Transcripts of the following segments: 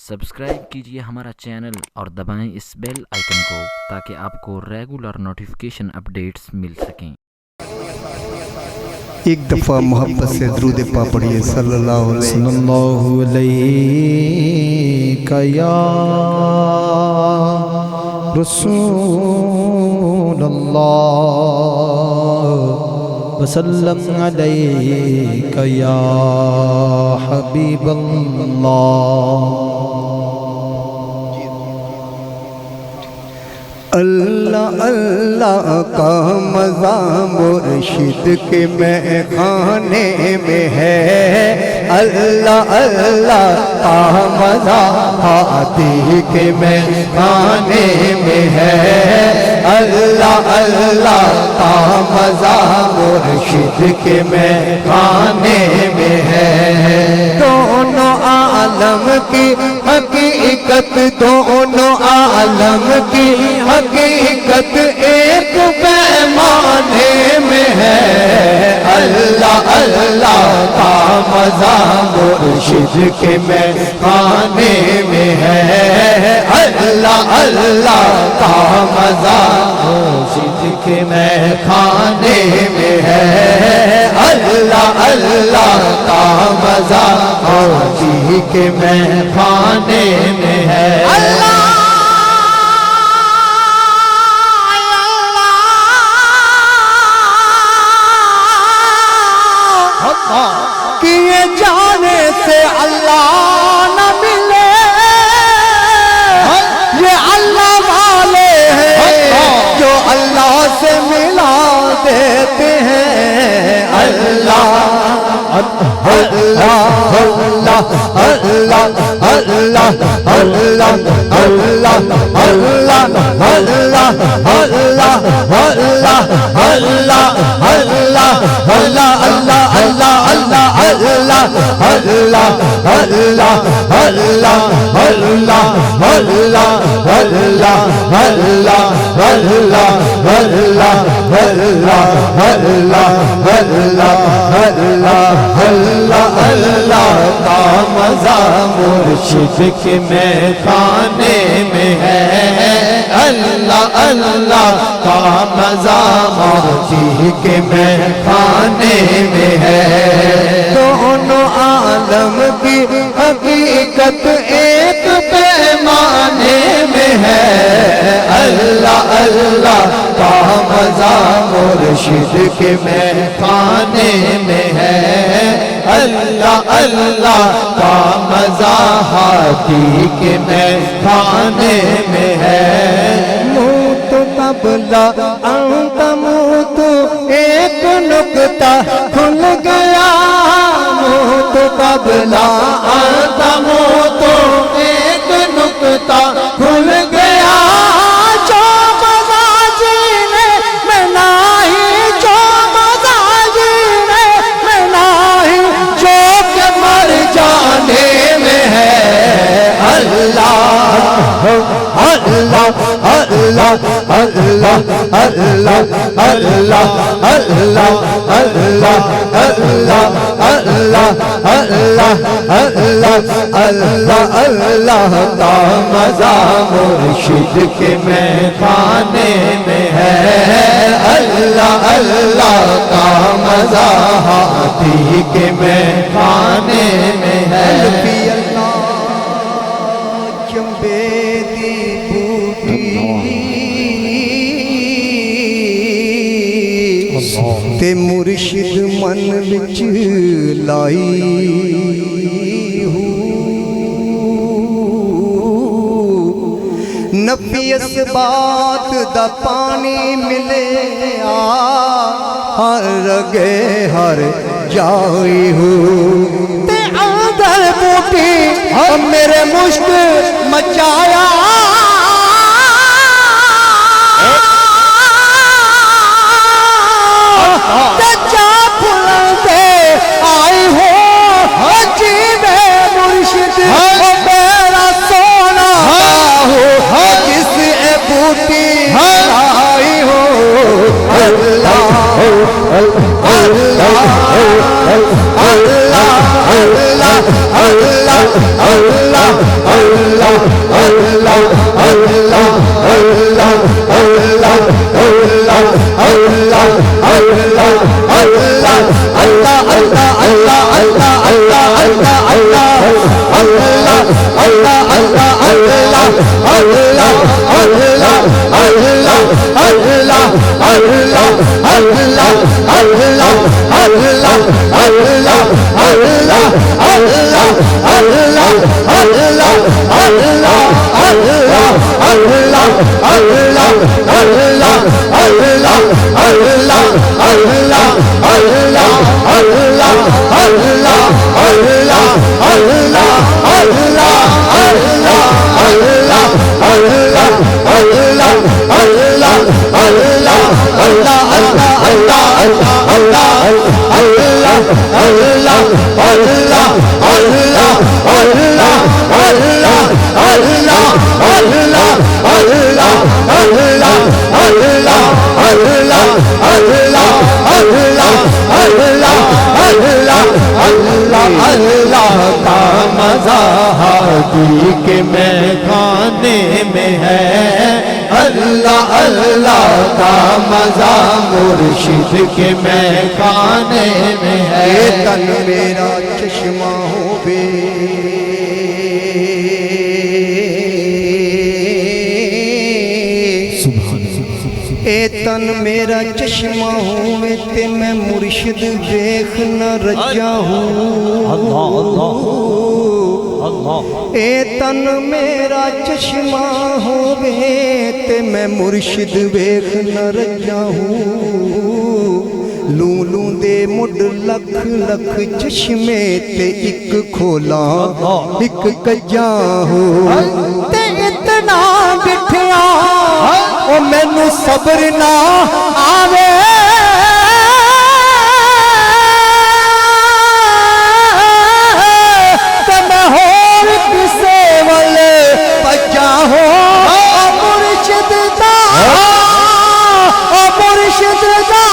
Subscribe کیجئے ہمارا channel اور دبائیں اس بیل آئیکن کو تاکہ آپ کو ریگولر نوٹیفیکیشن اپڈیٹس مل سکیں۔ ایک دفعہ محبت سے درود پاک پڑھیے صلی اللہ علیہ یا رسول اللہ وسلم علیک یا حبیب اللہ۔ اللہ اللہ کا مزہ مرشد کے میں خانے میں ہے، اللہ اللہ کا مزہ ہادی کے میں خانے میں ہے، اللہ اللہ کا مزہ مرشد کے میں خانے میں ہے۔ دونوں عالم کی حقیقت، دونوں عالم کی حقیقت ایک پیمانے میں ہے، اللہ اللہ کا مزہ مرشد کے میں خانے میں ہے، اللہ اللہ کا مزہ مرشد کے میں خانے میں ہے، اللہ اللہ کا مزہ مرشد کے میں خانے میں ہے۔ کیے جانے سے اللہ نہ ملے، یہ اللہ والے ہیں جو اللہ سے ملا دیتے ہیں، اللہ اللہ اللہ اللہ اللہ اللہ اللہ اللہ اللہ اللہ اللہ کا مزہ مرشد کے میں خانے میں ہے، اللہ اللہ کا مزہ مرشد کے میں خانے میں ہے۔ دونوں عالم کی حقیقت ایک پیمانے میں ہے، اللہ اللہ کا مزہ مرشد کے میں خانے میں ہے، اللہ اللہ کا مزہ ہادی کے میں خانے میں ہے۔ موت قبلہ انت موت ایک نکتہ کھل گیا، موت قبلہ انت موت ایک نکتہ کھل گیا، جو مزہ جینے میں نہیں، جو مزہ جینے میں نہیں، جو کہ مر جانے میں ہے، اللہ اللہ اللہ اللہ اللہ اللہ اللہ اللہ اللہ اللہ اللہ اللہ اللہ اللہ کا مزہ مرشد کے میں خانے میں ہے، اللہ اللہ کا مزہ ہادی کے میں خانے میں ہے۔ تے مرشد من وچ لائی نفی اس بات دا پانی ملے ہر رگے ہر جائی ہو، تے اندر بوٹی میرے مشک مچایا، اللہ اللہ اللہ اللہ کے میں کھانے میں ہے اللہ اللہ کا مزہ مرشد کے میں کھانے میں ہے تن میرا چشمہ ہو بے اے تن میرا چشمہ ہوئے تے میں مرشد دیکھ نہ رجا ہوں اے تن میرا چشمہ ہوئے تے میں مرشد دیکھ نہ رجا ہوں لوں لوں دے مڈ لکھ لکھ چشمے تے ایک کھولا ایک کجا ہوں تے اتنا بٹھیا او مینوں صبر نہ آوے تے میں ہور کسے والے بچا ہو مرشد دا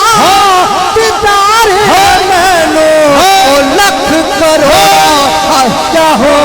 دیدار مینوں او لکھ کرو چاہو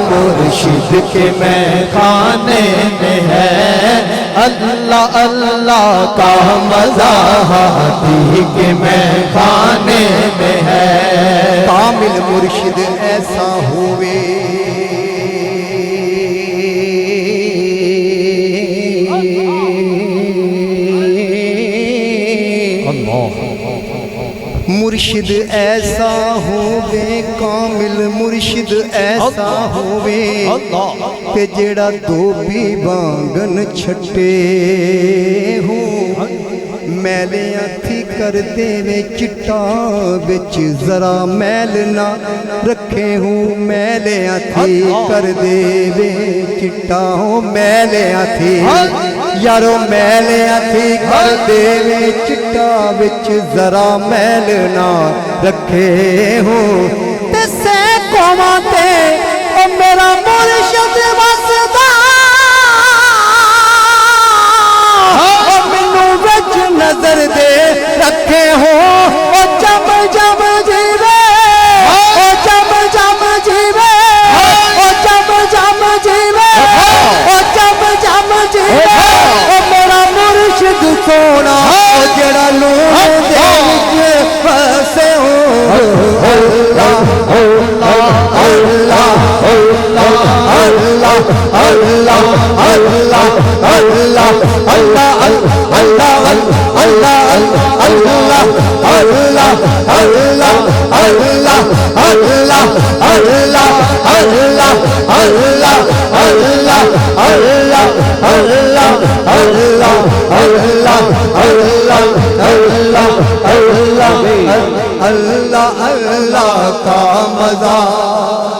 مرشد کے میں کھانے میں ہے اللہ اللہ کا مزہ ہاتھی کے میں کھانے میں ہے کامل مرشد ایسا ہوئے مرشد ایسا ہووے کامل مرشد ایسا ہووے کہ جیڑا دھوبی بانگن چھٹے ہوں میلیاں تھی کر دے وے چٹا بچ ذرا میل نہ رکھے ہوں میلیاں تھی کر دے وے چٹا ہوں میلیاں تھی یارو میلیاں تھی کر دے وے چٹا بچ ذرا میل نہ رکھے ہوں تے سے قوماں تے او میرا مرشد وسدا او مینوں وچ نظر دے رکھے ہوں او جم جم جیوے او جم جم جیوے او جم جم جیوے او جم جم جیوے او میرا مرشد سونا او جڑا نور دے وچ بسے ہو اللہ اللہ اللہ اللہ اللہ اللہ اللہ اللہ اللہ اللہ کا مزہ